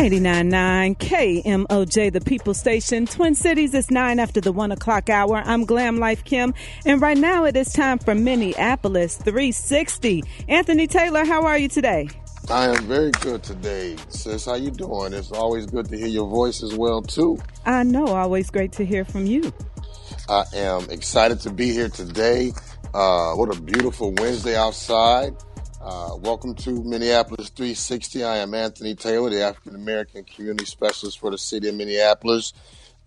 89.9 KMOJ, the People Station. Twin Cities, it's 9 after the 1 o'clock hour. I'm Glam Life Kim, and right now it is time for Minneapolis 360. Anthony Taylor, how are you today? I am very good today, sis. How you doing? It's always good to hear your voice as well, too. I know, always great to hear from you. I am excited to be here today. What a beautiful Wednesday outside. Welcome to Minneapolis 360. I am Anthony Taylor, the African American Community Specialist for the city of Minneapolis,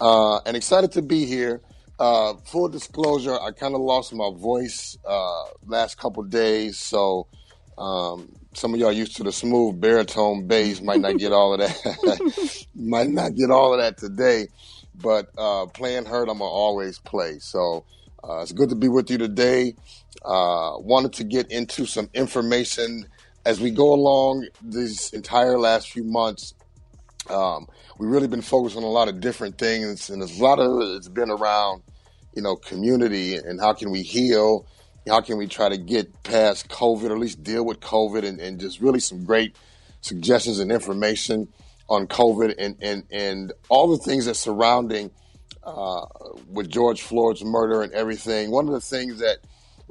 and excited to be here. Full disclosure, I kind of lost my voice last couple days, so some of y'all used to the smooth baritone bass might not get all of that. Might not get all of that today, but playing hurt, I'm gonna always play. So it's good to be with you today. Wanted to get into some information as we go along these entire last few months. We've really been focused on a lot of different things, and there's a lot of it's been around, community and how can we heal. How can we try to get past COVID, or at least deal with COVID, and just really some great suggestions and information on COVID and all the things that surrounding with George Floyd's murder and everything. One of the things that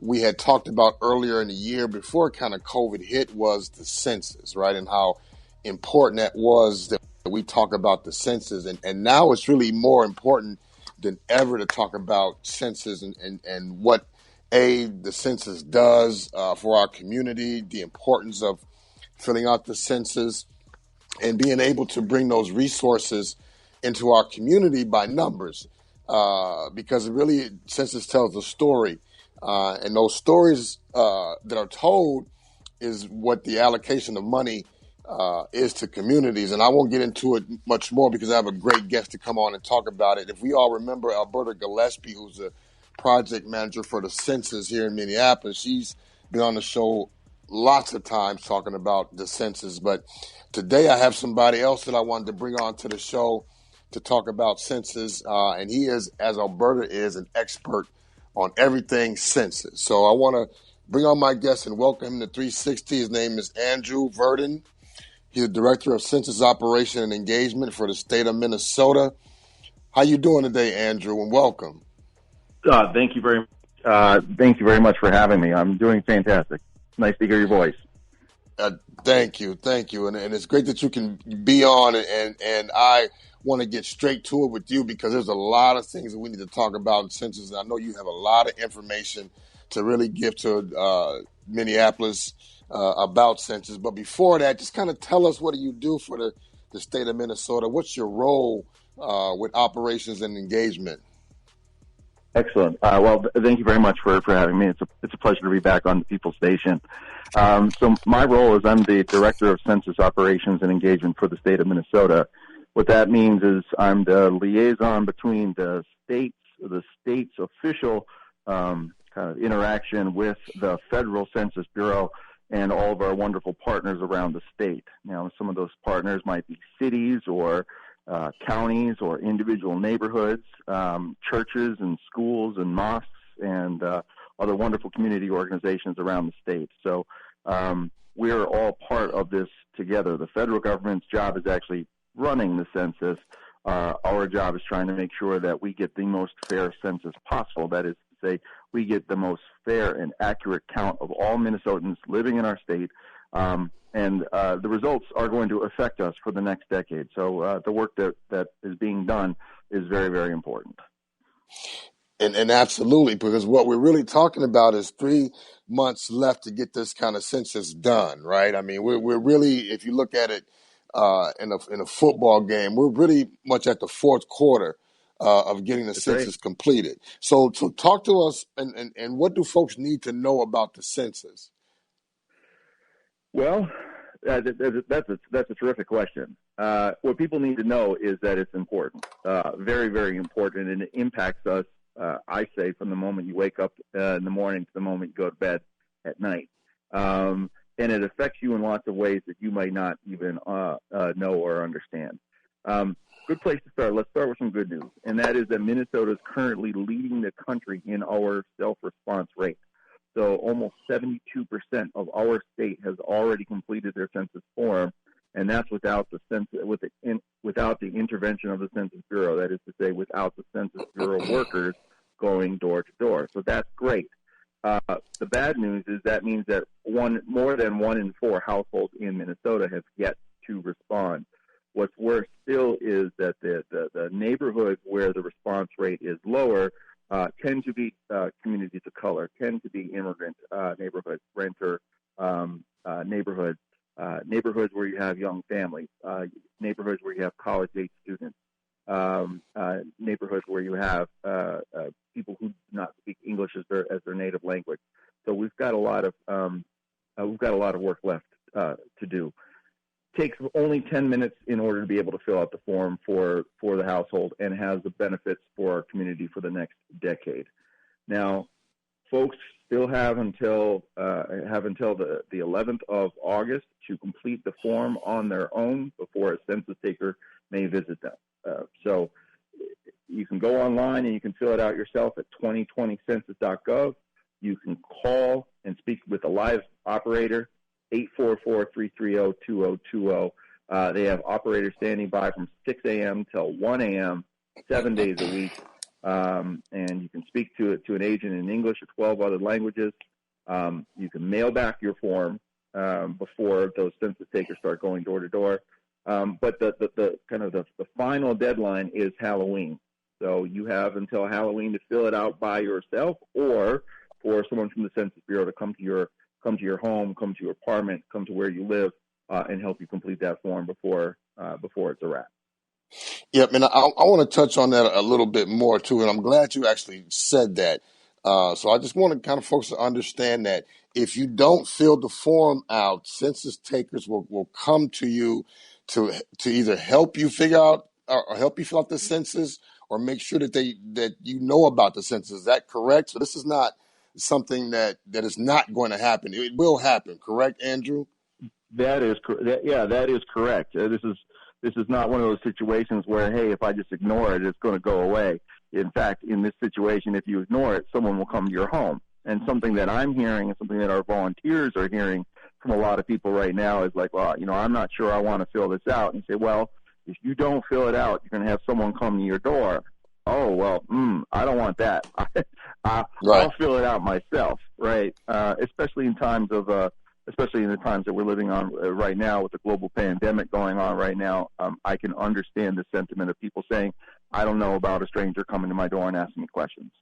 we had talked about earlier in the year before kind of COVID hit was the census, right? And how important that was that we talk about the census. And now it's really more important than ever to talk about census and what the census does for our community, the importance of filling out the census and being able to bring those resources into our community by numbers, because it really, census tells a story. And those stories that are told is what the allocation of money is to communities. And I won't get into it much more because I have a great guest to come on and talk about it. If we all remember Alberta Gillespie, who's a project manager for the census here in Minneapolis, she's been on the show lots of times talking about the census. But today I have somebody else that I wanted to bring on to the show to talk about census. And he is, as Alberta is, an expert on everything census. So I want to bring on my guest and welcome him to 360. His name is Andrew Virden. He's the Director of Census Operation and Engagement for the state of Minnesota. How you doing today, Andrew, and welcome. Thank you very much for having me. I'm doing fantastic. Nice to hear your voice. Thank you. And it's great that you can be on, and I want to get straight to it with you because there's a lot of things that we need to talk about in census, and I know you have a lot of information to really give to Minneapolis about census. But before that, just kind of tell us, what do you do for the state of Minnesota? What's your role with operations and engagement? Excellent. Well, thank you very much for having me. It's a pleasure to be back on the People Station. So my role is I'm the Director of Census Operations and Engagement for the state of Minnesota. What that means is I'm the liaison between the state's official kind of interaction with the Federal Census Bureau and all of our wonderful partners around the state. Now, some of those partners might be cities or counties or individual neighborhoods, churches and schools and mosques and other wonderful community organizations around the state. So we're all part of this together. The federal government's job is actually running the census. Our job is trying to make sure that we get the most fair census possible. That is to say, we get the most fair and accurate count of all Minnesotans living in our state. And the results are going to affect us for the next decade. So the work that is being done is very, very important. And absolutely, because what we're really talking about is 3 months left to get this kind of census done, right? I mean, we're really, if you look at it in a football game, we're really much at the fourth quarter of getting the census completed. So talk to us, and what do folks need to know about the census? Well, that's a terrific question. What people need to know is that it's important, very, very important, and it impacts us, I say, from the moment you wake up in the morning to the moment you go to bed at night. And it affects you in lots of ways that you might not even know or understand. Good place to start. Let's start with some good news, and that is that Minnesota is currently leading the country in our self-response rate. So almost 72% of our state has already completed their census form, and that's without the without the intervention of the Census Bureau. That is to say, without the Census Bureau workers going door to door. So that's great. The bad news is that means that more than 1 in 4 households in Minnesota have yet to respond. What's worse still is that the neighborhoods where the response rate is lower tend to be communities of color, tend to be immigrant neighborhoods, renter neighborhoods, neighborhoods where you have young families, neighborhoods where you have college-age students, neighborhoods where you have people who do not speak English as their native language. So we've got a lot of work left to do. Takes only 10 minutes in order to be able to fill out the form for the household, and has the benefits for our community for the next decade. Now, folks still have until the 11th of August to complete the form on their own before a census taker may visit them. So you can go online and you can fill it out yourself at 2020census.gov. You can call and speak with a live operator, 844-330-2020. They have operators standing by from 6 a.m. till 1 a.m., 7 days a week. And you can speak to an agent in English or 12 other languages. You can mail back your form before those census takers start going door to door. But the final deadline is Halloween. So you have until Halloween to fill it out by yourself, or for someone from the Census Bureau to come to your home, come to your apartment, come to where you live, and help you complete that form before it's a wrap. Yep, and I want to touch on that a little bit more too, and I'm glad you actually said that. So I just want to kind of folks to understand that if you don't fill the form out, census takers will come to you to either help you figure out or help you fill out the census, or make sure that you know about the census. Is that correct? So this is not something that is not going to happen. It will happen, correct, Andrew? That is correct. This is not one of those situations where, hey, if I just ignore it, it's going to go away. In fact, in this situation, if you ignore it, someone will come to your home. And something that I'm hearing, and something that our volunteers are hearing from a lot of people right now, is like, well, I'm not sure I want to fill this out. And say, well, if you don't fill it out, you're going to have someone come to your door. Oh, well, I don't want that. Right. I'll fill it out myself, right? Especially in the times that we're living on right now, with the global pandemic going on right now. I can understand the sentiment of people saying, I don't know about a stranger coming to my door and asking me questions.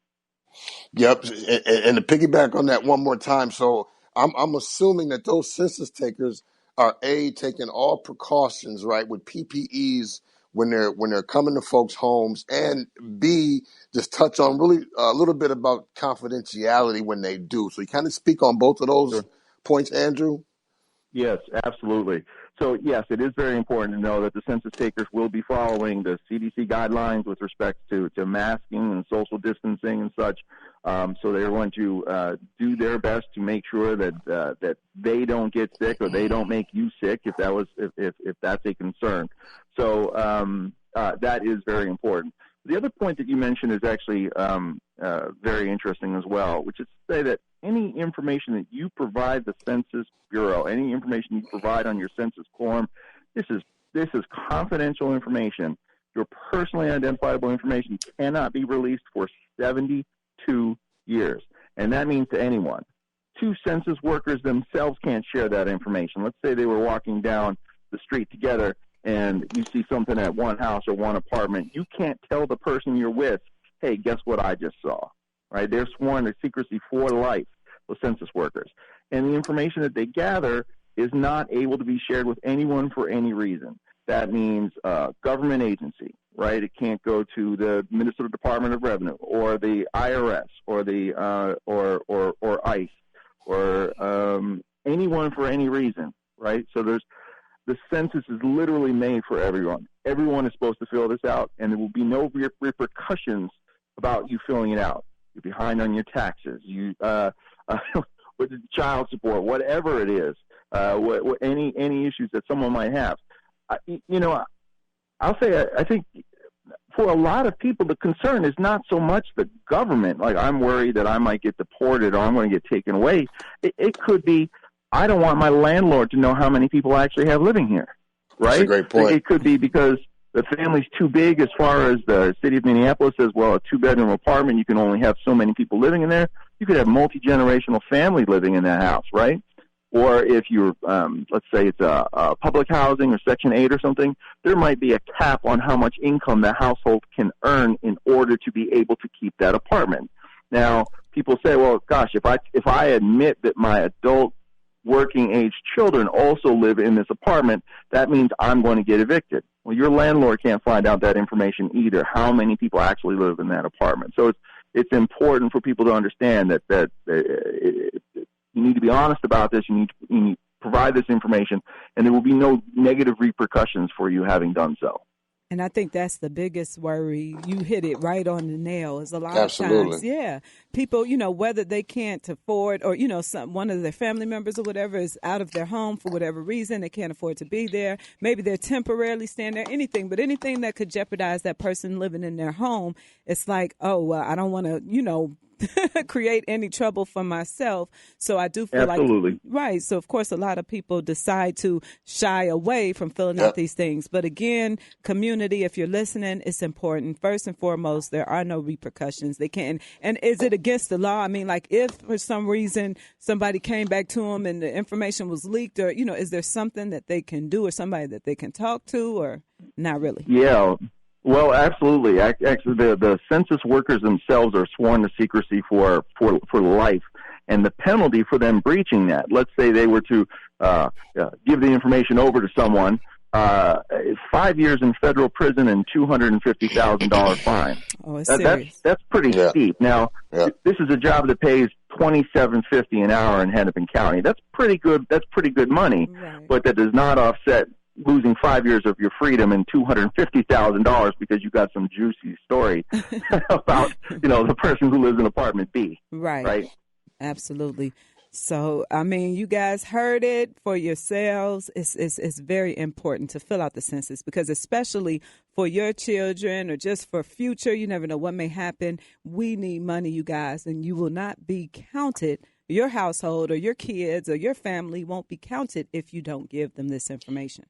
Yep. And to piggyback on that one more time, so I'm assuming that those census takers are taking all precautions, right, with PPEs when they're coming to folks' homes, and B, just touch on really a little bit about confidentiality when they do. So you kind of speak on both of those points, Andrew? Yes, absolutely. So, yes, it is very important to know that the census takers will be following the CDC guidelines with respect to masking and social distancing and such. So they're going to do their best to make sure that they don't get sick, or they don't make you sick, if that's a concern. So that is very important. The other point that you mentioned is actually very interesting as well, which is to say that any information that you provide the Census Bureau, any information you provide on your census form, this is confidential information. Your personally identifiable information cannot be released for 72 years. And that means to anyone. 2 census workers themselves can't share that information. Let's say they were walking down the street together and you see something at one house or one apartment. You can't tell the person you're with, hey, guess what I just saw, right? They're sworn to secrecy for life, those census workers. And the information that they gather is not able to be shared with anyone for any reason. That means government agency, right? It can't go to the Minnesota Department of Revenue or the IRS or the or ICE or anyone for any reason, right? So the census is literally made for everyone. Everyone is supposed to fill this out, and there will be no repercussions about you filling it out. You're behind on your taxes. You with child support, whatever it is, any issues that someone might have. I'll say I think for a lot of people, the concern is not so much the government. Like, I'm worried that I might get deported or I'm going to get taken away. It could be, I don't want my landlord to know how many people I actually have living here. right? That's a great point. It could be because the family's too big as far as the city of Minneapolis says, well, a 2-bedroom apartment, you can only have so many people living in there. You could have multi-generational family living in that house, right? Or if you're, let's say it's a public housing or Section 8 or something, there might be a cap on how much income the household can earn in order to be able to keep that apartment. Now, people say, well, gosh, if I admit that my adult working age children also live in this apartment, that means I'm going to get evicted. Well, your landlord can't find out that information either, how many people actually live in that apartment. So it's important for people to understand that you need to be honest about this. You need to provide this information, and there will be no negative repercussions for you having done so. And I think that's the biggest worry. You hit it right on the nail. Is a lot Absolutely. of times, people, whether they can't afford or, one of their family members or whatever is out of their home for whatever reason, they can't afford to be there. Maybe they're temporarily staying there, anything that could jeopardize that person living in their home. It's like, I don't want to, create any trouble for myself. So I do feel Absolutely. Right. So, of course, a lot of people decide to shy away from filling out these things. But again, community, if you're listening, it's important. First and foremost, there are no repercussions. They can't. And is it against the law? I mean, like if for some reason somebody came back to them and the information was leaked or, is there something that they can do or somebody that they can talk to or not really? Yeah. Well, absolutely. Actually, the census workers themselves are sworn to secrecy for life, and the penalty for them breaching that, let's say they were to give the information over to someone, 5 years in federal prison and $250,000 fine. Oh, it's serious. That's pretty steep. Now, this is a job that pays $27.50 an hour in Hennepin County. That's pretty good. That's pretty good money, right. But that does not offset losing 5 years of your freedom and $250,000 because you got some juicy story about, the person who lives in apartment B. Right. Absolutely. So, I mean, you guys heard it for yourselves. It's very important to fill out the census because especially for your children or just for future, you never know what may happen. We need money, you guys, and you will not be counted. Your household or your kids or your family won't be counted if you don't give them this information.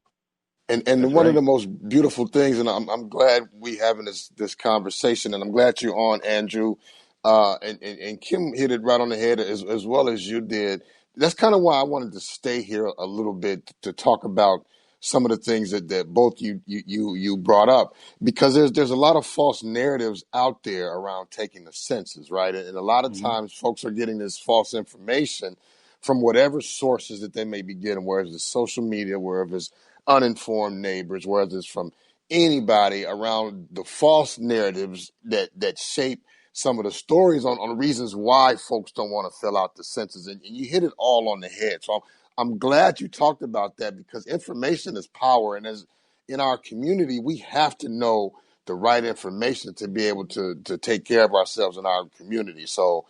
And one of the most beautiful things, and I'm glad we having this conversation, and I'm glad you're on, Andrew, and Kim hit it right on the head as well as you did. That's kind of why I wanted to stay here a little bit to talk about some of the things that both you brought up, because there's a lot of false narratives out there around taking the census, right? And a lot of times folks are getting this false information from whatever sources that they may be getting, whether it's social media, wherever it's uninformed neighbors, whether it's from anybody around the false narratives that shape some of the stories on reasons why folks don't want to fill out the census. And you hit it all on the head. So I'm glad you talked about that because information is power. And as in our community, we have to know the right information to be able to take care of ourselves in our community. So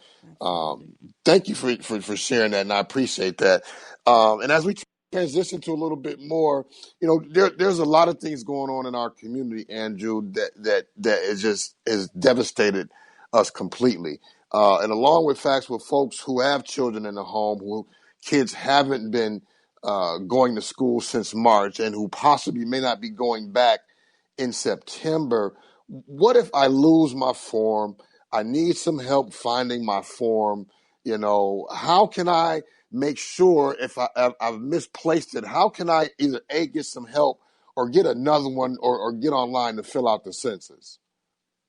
thank you for sharing that, and I appreciate that. And as we transition to a little bit more, there's a lot of things going on in our community, Andrew, that is devastated us completely. And along with facts with folks who have children in the home, who kids haven't been going to school since March and who possibly may not be going back in September. What if I lose my form? I need some help finding my form. How can I make sure if I've misplaced it? How can I either get some help or get another one or get online to fill out the census?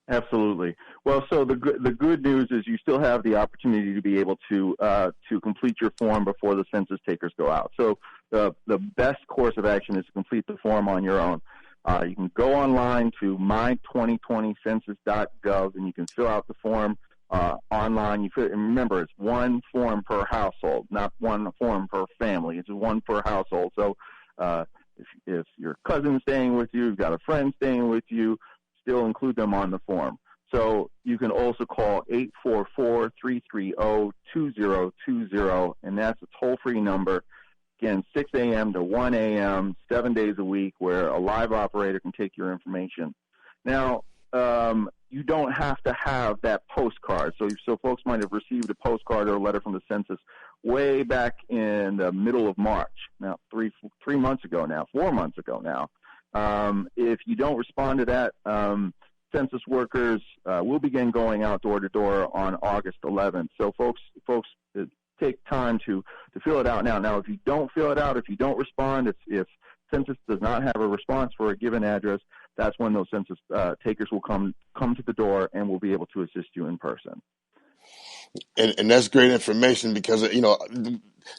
Absolutely. Well, so the good news is you still have the opportunity to be able to complete your form before the census takers go out. So the best course of action is to complete the form on your own. You can go online to my2020census.gov and you can fill out the form online. And remember, it's one form per household, not one form per family. It's one per household. So if your cousin's staying with you, you've got a friend staying with you, still include them on the form. So you can also call 844-330-2020, and that's a toll-free number. Again, 6 a.m. to 1 a.m., 7 days a week, where a live operator can take your information. Now, you don't have to have that postcard. So folks might have received a postcard or a letter from the census way back in the middle of March. Now, 4 months ago now. If you don't respond to that, census workers will begin going out door to door on August 11th. So folks, take time to fill it out now. Now, if you don't fill it out, if you don't respond, if census does not have a response for a given address, that's when those census takers will come to the door and will be able to assist you in person. And that's great information because,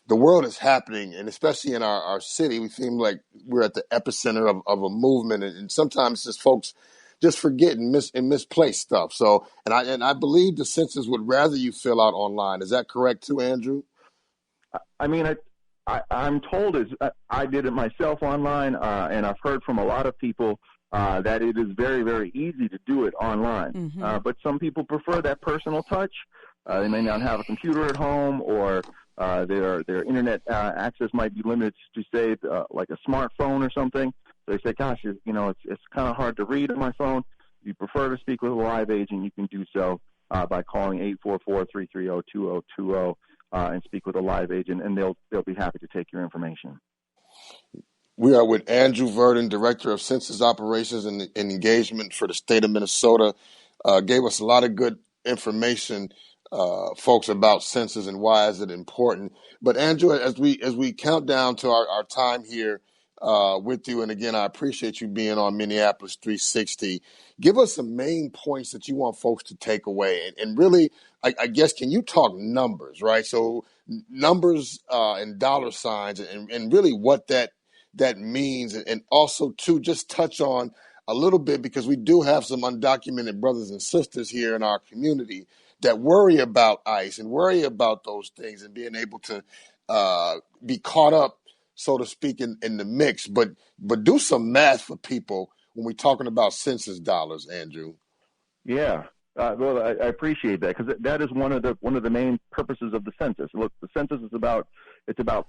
the world is happening, and especially in our city, we seem like we're at the epicenter of a movement, and sometimes just folks just forget and misplace stuff. So, and I believe the census would rather you fill out online. Is that correct too, Andrew? I mean, I'm told I did it myself online, and I've heard from a lot of people that it is very, very easy to do it online. Mm-hmm. But some people prefer that personal touch. They may not have a computer at home, or their internet access might be limited to, say, like a smartphone or something. So they say, gosh, it's kind of hard to read on my phone. If you prefer to speak with a live agent, you can do so by calling 844-330-2020 and speak with a live agent, and they'll be happy to take your information. We are with Andrew Virden, Director of Census Operations and Engagement for the state of Minnesota. Gave us a lot of good information, folks, about census and why is it important. But Andrew, as we count down to our time here with you, and again, I appreciate you being on Minneapolis 360. Give us some main points that you want folks to take away, and really, I guess, can you talk numbers, right? So numbers and dollar signs, and really what that means, and also to just touch on a little bit, because we do have some undocumented brothers and sisters here in our community that worry about ICE and worry about those things and being able to be caught up, so to speak, in the mix. But do some math for people when we're talking about census dollars, Andrew. Yeah. Well, I appreciate that, because that is one of the main purposes of the census. Look, the census is about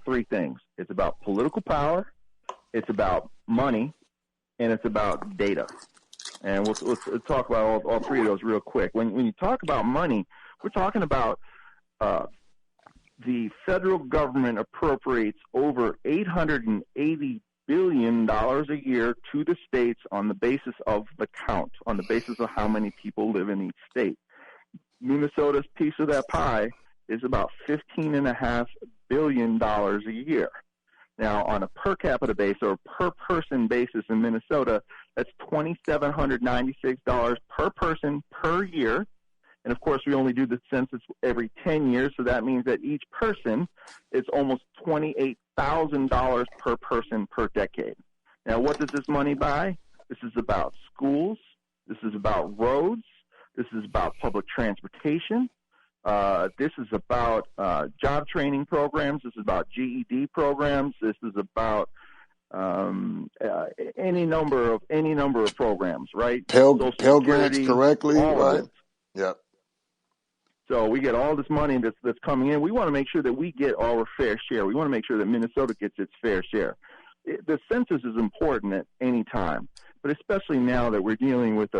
three things. It's about political power, it's about money, and it's about data. And let's talk about all three of those real quick. When you talk about money, we're talking about the federal government appropriates over $880 billion a year to the states on the basis of the count, on the basis of how many people live in each state. Minnesota's piece of that pie is about $15.5 billion a year. Now, on a per capita basis or per person basis in Minnesota, that's $2,796 per person per year. And, of course, we only do the census every 10 years, so that means that each person is almost $28,000 per person per decade. Now, what does this money buy? This is about schools. This is about roads. This is about public transportation. This is about job training programs. This is about GED programs. This is about any number of programs, right? Pell Grants, correctly, right? Yep. So we get all this money that's coming in. We want to make sure that we get our fair share. We want to make sure that Minnesota gets its fair share. The census is important at any time, but especially now that we're dealing with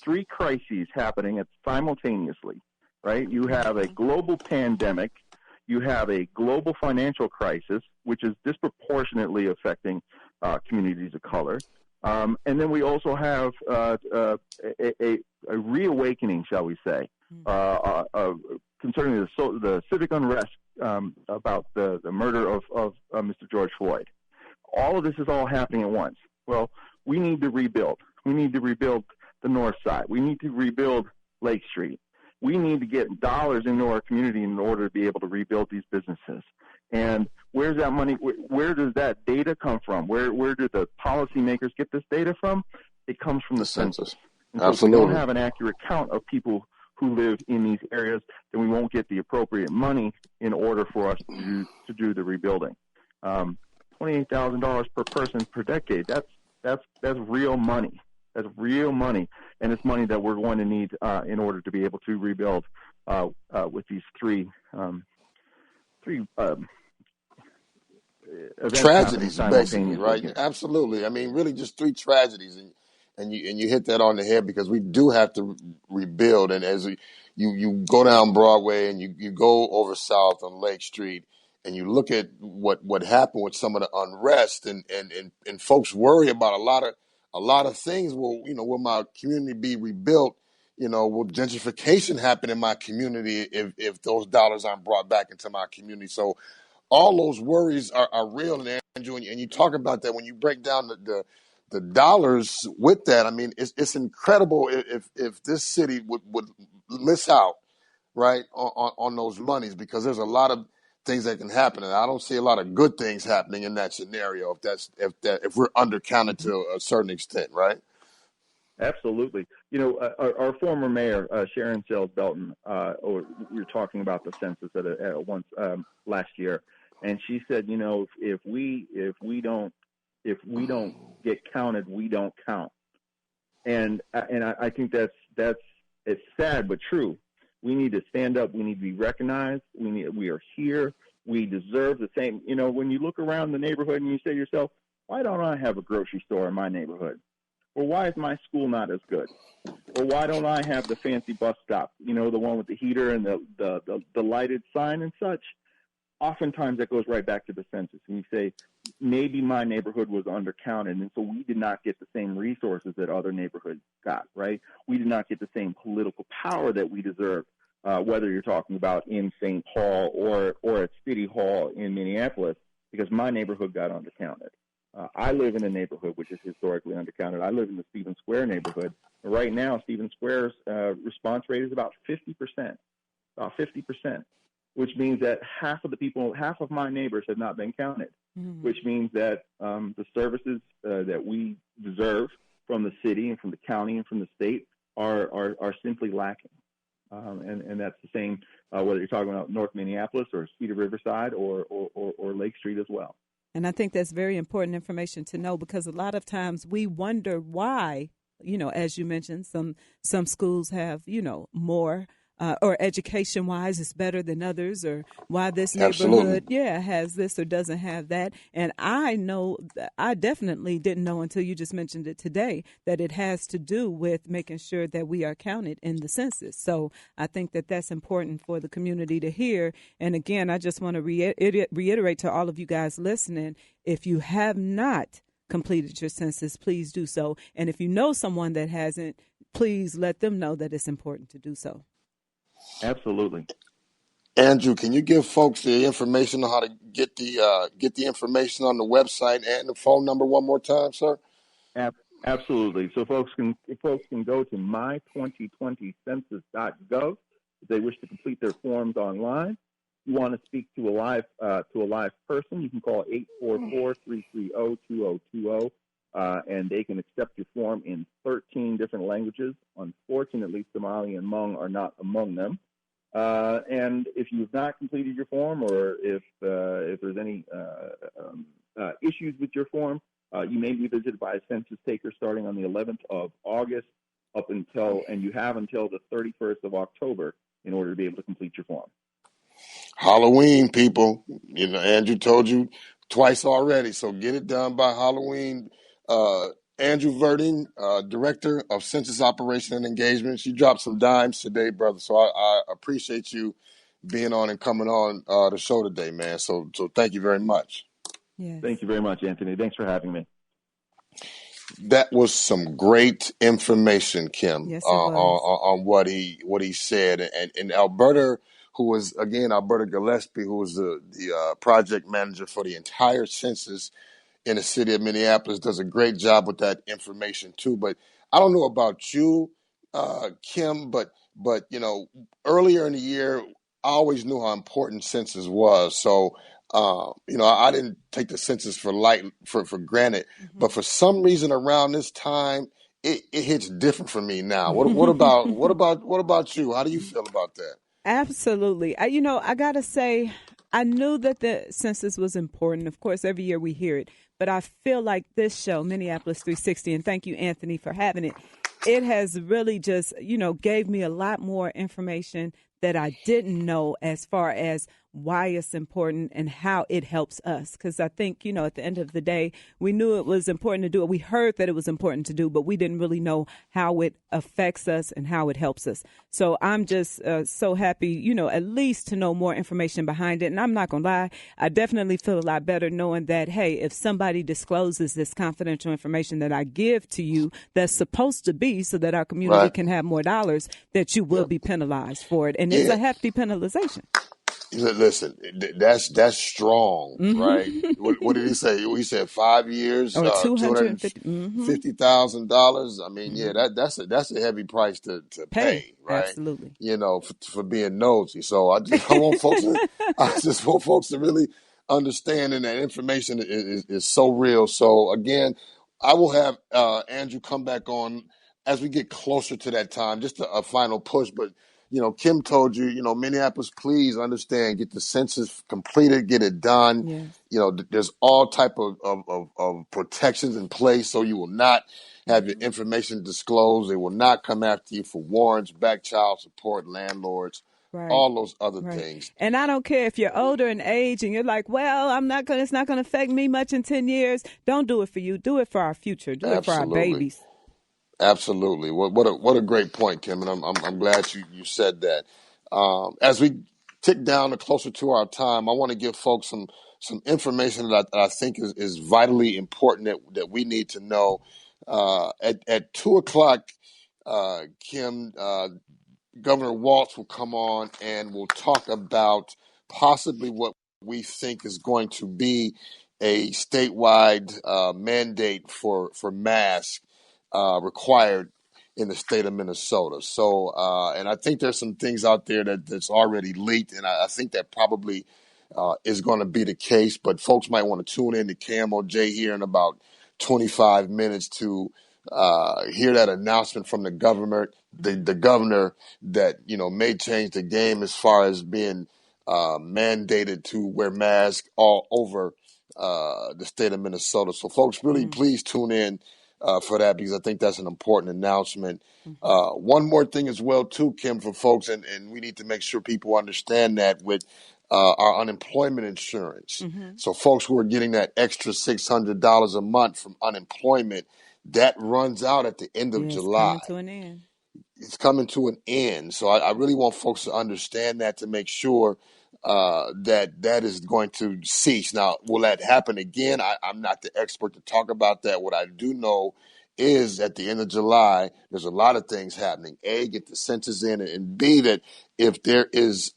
three crises happening simultaneously, right? You have a global pandemic, you have a global financial crisis, which is disproportionately affecting communities of color, and then we also have a reawakening, shall we say, concerning the civic unrest about the murder of Mr. George Floyd. All of this is all happening at once. Well, we need to rebuild. We need to rebuild the north side. We need to rebuild Lake Street. We need to get dollars into our community in order to be able to rebuild these businesses. And where's that money? Where does that data come from? Where do the policymakers get this data from? It comes from the census. And so Absolutely. if we don't have an accurate count of people who live in these areas, then we won't get the appropriate money in order for us to do the rebuilding. $28,000 per person per decade. That's real money. That's real money, and it's money that we're going to need in order to be able to rebuild with these three events tragedies, basically, right? Here. Absolutely. I mean, really, just three tragedies, and you hit that on the head, because we do have to rebuild. And as you go down Broadway and you go over south on Lake Street, and you look at what happened with some of the unrest, and folks worry about a lot of things. Will my community be rebuilt? Will gentrification happen in my community if those dollars aren't brought back into my community? So all those worries are real, and Andrew, and you talk about that when you break down the dollars with that. I mean, it's incredible if this city would miss out, right, on those monies, because there's a lot of things that can happen, and I don't see a lot of good things happening in that scenario if we're undercounted to a certain extent, right? Absolutely. Our former mayor, Sharon Sales Belton, we were talking about the census at once last year, and she said, if we don't get counted, we don't count. And I think it's sad but true. We need to stand up. We need to be recognized. We are here. We deserve the same. When you look around the neighborhood and you say to yourself, why don't I have a grocery store in my neighborhood? Or why is my school not as good? Or why don't I have the fancy bus stop, the one with the heater and the lighted sign and such? Oftentimes that goes right back to the census. And you say, maybe my neighborhood was undercounted, and so we did not get the same resources that other neighborhoods got, right? We did not get the same political power that we deserve, whether you're talking about in St. Paul or at City Hall in Minneapolis, because my neighborhood got undercounted. I live in a neighborhood which is historically undercounted. I live in the Stevens Square neighborhood. Right now, Stevens Square's response rate is about 50%, which means that half of my neighbors have not been counted, which means that the services that we deserve from the city and from the county and from the state are simply lacking. And that's the same whether you're talking about North Minneapolis or Cedar Riverside or Lake Street as well. And I think that's very important information to know, because a lot of times we wonder why, as you mentioned, some schools have, more or education-wise it's better than others, or why this neighborhood, has this or doesn't have that. And I definitely didn't know until you just mentioned it today that it has to do with making sure that we are counted in the census. So I think that that's important for the community to hear. And again, I just want to reiterate to all of you guys listening, if you have not completed your census, please do so. And if you know someone that hasn't, please let them know that it's important to do so. Absolutely. Andrew, can you give folks the information on how to get the information on the website and the phone number one more time, sir? Absolutely. So folks can go to my2020census.gov if they wish to complete their forms online. If you want to speak to a live person, you can call 844-330-2020. And they can accept your form in 13 different languages. Unfortunately, Somali and Hmong are not among them. And if you've not completed your form, or if there's any issues with your form, you may be visited by a census taker starting on the 11th of August and you have until the 31st of October in order to be able to complete your form. Halloween, people. Andrew told you twice already, so get it done by Halloween. Andrew Virden, Director of Census Operation and Engagement. You dropped some dimes today, brother, so I appreciate you being on and coming on the show today, man. So thank you very much. Yes. Thank you very much, Anthony. Thanks for having me. That was some great information, Kim, yes, it was. on what he said. And Alberta, Alberta Gillespie, who was the project manager for the entire census in the city of Minneapolis, does a great job with that information too. But I don't know about you, Kim, but earlier in the year, I always knew how important census was. So I didn't take the census for granted. Mm-hmm. But for some reason around this time, it hits different for me now. What about you? How do you feel about that? Absolutely. I gotta say, I knew that the census was important. Of course, every year we hear it. But I feel like this show, Minneapolis 360, and thank you, Anthony, for having it. It has really just, gave me a lot more information that I didn't know as far as why it's important and how it helps us. Because I think, at the end of the day, we knew it was important to do it. We heard that it was important to do, but we didn't really know how it affects us and how it helps us. So I'm just so happy, at least to know more information behind it. And I'm not going to lie, I definitely feel a lot better knowing that, hey, if somebody discloses this confidential information that I give to you that's supposed to be so that our community can have more dollars, that you will be penalized for it. And it's a hefty penalization. Listen, that's strong, right? What did he say? He said 5 years, or $250,000. I mean, that's a heavy price to pay, right? Absolutely. For being nosy. So I just want folks to really understand, and that information is so real. So again, I will have Andrew come back on as we get closer to that time, just a final push, but. Kim told you, Minneapolis, please understand, get the census completed, get it done. Yes. There's all type of protections in place, so you will not have your information disclosed. They will not come after you for warrants, back child support, landlords, all those other things. And I don't care if you're older in age and you're like, well, it's not going to affect me much in 10 years. Don't do it for you. Do it for our future. Do it for our babies. Absolutely. What a great point, Kim, and I'm glad you said that. As we tick down closer to our time, I want to give folks some information that I think is vitally important that we need to know. At 2:00, Kim, Governor Walz will come on and we'll talk about possibly what we think is going to be a statewide mandate for masks. Required in the state of Minnesota. So, and I think there's some things out there that's already leaked, and I think that probably is going to be the case. But folks might want to tune in to KMOJ here in about 25 minutes to hear that announcement from the governor that may change the game as far as being mandated to wear masks all over the state of Minnesota. So, folks, really please tune in. For that, because I think that's an important announcement. One more thing as well, too, Kim, for folks, and we need to make sure people understand that with our unemployment insurance. So folks who are getting that extra $600 a month from unemployment, that runs out at the end of July. It's coming to an end. It's coming to an end. So I really want folks to understand that, to make sure that is going to cease. Now, will that happen again? I'm not the expert to talk about that. What I do know is at the end of July, there's a lot of things happening. A, get the census in, and B, that if there is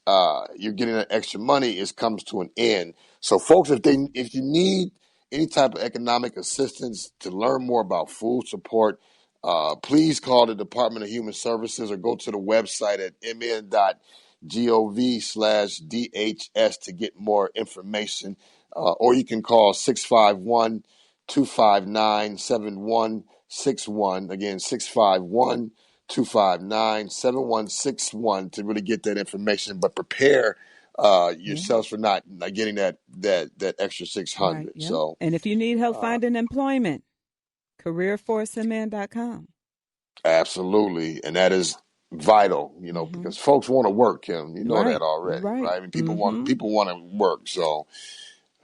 you're getting that extra money, it comes to an end. So, folks, if you need any type of economic assistance to learn more about food support, please call the Department of Human Services or go to the website at mn.gov/DHS to get more information. Or you can call 651-259-7161. Again, 651-259-7161 to really get that information. But prepare yourselves for not getting that extra $600. Right, yep. So, and if you need help finding employment, careerforcemn.com. Absolutely, and that is vital, because folks want to work, Kim. You know that already, right? I mean, people want to work, so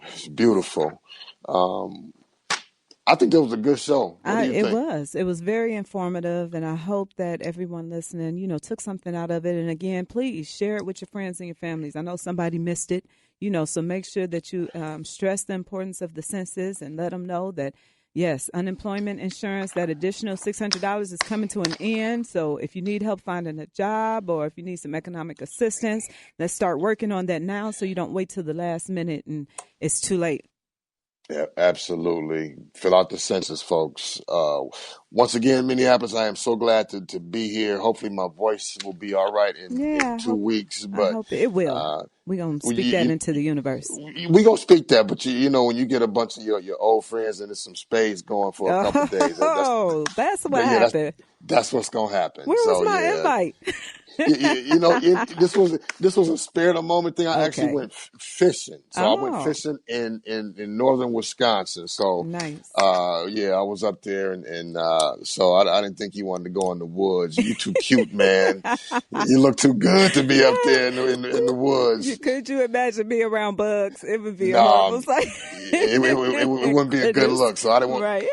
it's beautiful. I think that was a good show. What do you think? It was very informative, and I hope that everyone listening, took something out of it. And again, please share it with your friends and your families. I know somebody missed it, so make sure that you stress the importance of the census and let them know that. Yes, unemployment insurance, that additional $600 is coming to an end. So if you need help finding a job or if you need some economic assistance, let's start working on that now so you don't wait till the last minute and it's too late. Yeah, absolutely. Fill out the census, folks. Once again, Minneapolis, I am so glad to be here. Hopefully my voice will be all right in 2 weeks. But I hope it will. We're going to speak that into the universe. We're going to speak that. But, when you get a bunch of your old friends and there's some spades going for a couple of days. That's what happened. That's what's going to happen. Where was my invite? This was a spirit of moment thing. I actually went fishing. So I went fishing in northern Wisconsin. So nice. I was up there, and so I didn't think you wanted to go in the woods. You too cute, man. You look too good to be up there in the woods. Could you imagine me around bugs? It would be a No, horrible sight. it wouldn't be a good look. So I didn't want. Right.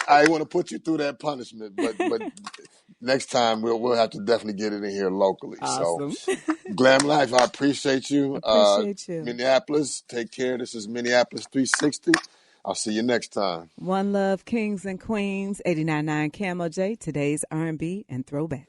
I didn't want to put you through that punishment, but next time we'll have to definitely get it in here locally. Awesome. So, Glam Life, I appreciate you. Appreciate you. Minneapolis, take care. This is Minneapolis 360. I'll see you next time. One love, kings and queens. 89.9 KMOJ. Today's R&B and throwback.